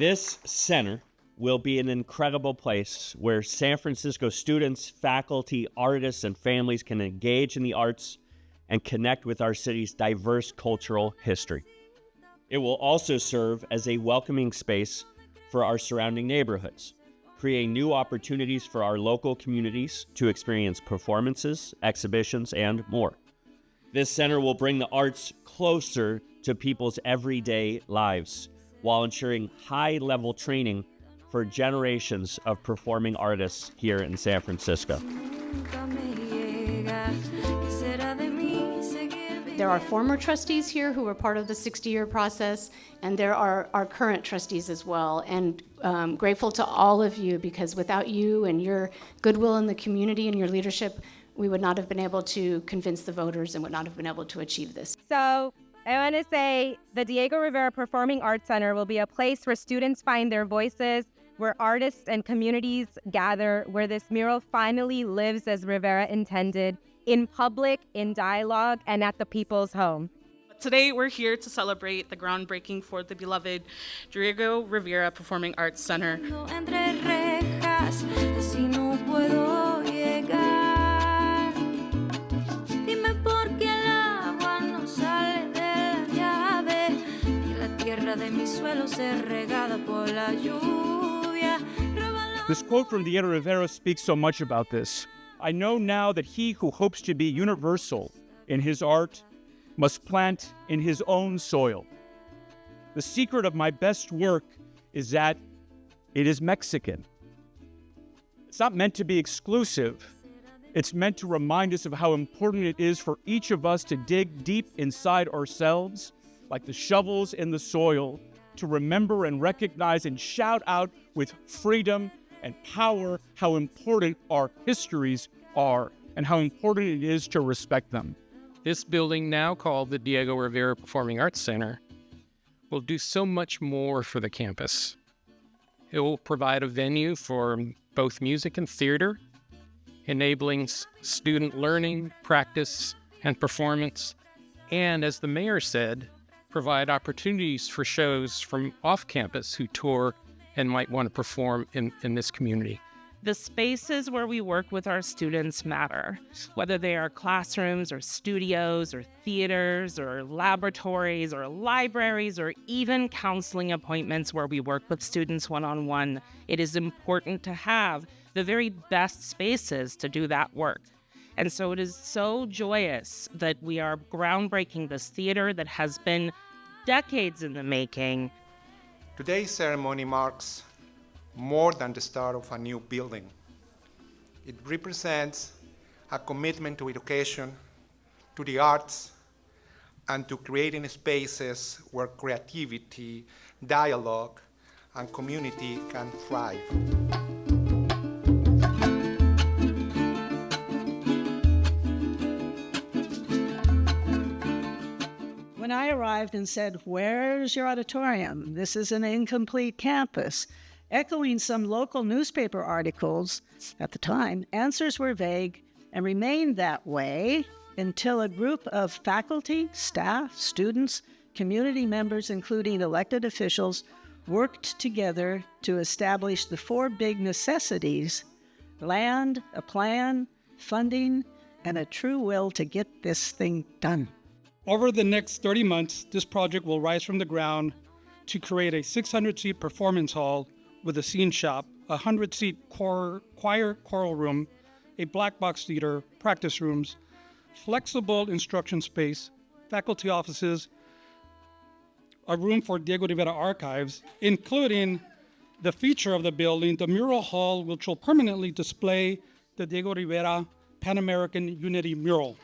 This center will be an incredible place where San Francisco students, faculty, artists, and families can engage in the arts and connect with our city's diverse cultural history. It will also serve as a welcoming space for our surrounding neighborhoods, creating new opportunities for our local communities to experience performances, exhibitions, and more. This center will bring the arts closer to people's everyday lives while ensuring high-level training for generations of performing artists here in San Francisco. There are former trustees here who were part of the 60-year process, and there are our current trustees as well. And grateful to all of you, because without you and your goodwill in the community and your leadership, we would not have been able to convince the voters and would not have been able to achieve this. So I want to say the Diego Rivera Performing Arts Center will be a place where students find their voices, where artists and communities gather, where this mural finally lives as Rivera intended, in public, in dialogue, and at the people's home. Today, we're here to celebrate the groundbreaking for the beloved Diego Rivera Performing Arts Center. This quote from Diego Rivera speaks so much about this. I know now that he who hopes to be universal in his art must plant in his own soil. The secret of my best work is that it is Mexican. It's not meant to be exclusive. It's meant to remind us of how important it is for each of us to dig deep inside ourselves, like the shovels in the soil, to remember and recognize and shout out with freedom and power how important our histories are and how important it is to respect them. This building, now called the Diego Rivera Performing Arts Center, will do so much more for the campus. It will provide a venue for both music and theater, enabling student learning, practice, and performance, and, as the mayor said, provide opportunities for shows from off-campus who tour and might want to perform in this community. The spaces where we work with our students matter, whether they are classrooms or studios or theaters or laboratories or libraries or even counseling appointments where we work with students one-on-one. It is important to have the very best spaces to do that work. And so it is so joyous that we are groundbreaking this theater that has been decades in the making. Today's ceremony marks more than the start of a new building. It represents a commitment to education, to the arts, and to creating spaces where creativity, dialogue, and community can thrive. When I arrived and said, "Where's your auditorium? This is an incomplete campus," echoing some local newspaper articles at the time, answers were vague and remained that way until a group of faculty, staff, students, community members, including elected officials, worked together to establish the four big necessities: land, a plan, funding, and a true will to get this thing done. Over the next 30 months, this project will rise from the ground to create a 600-seat performance hall with a scene shop, a 100-seat choir choral room, a black box theater, practice rooms, flexible instruction space, faculty offices, a room for Diego Rivera archives, including the feature of the building, the mural hall, which will permanently display the Diego Rivera Pan American Unity mural.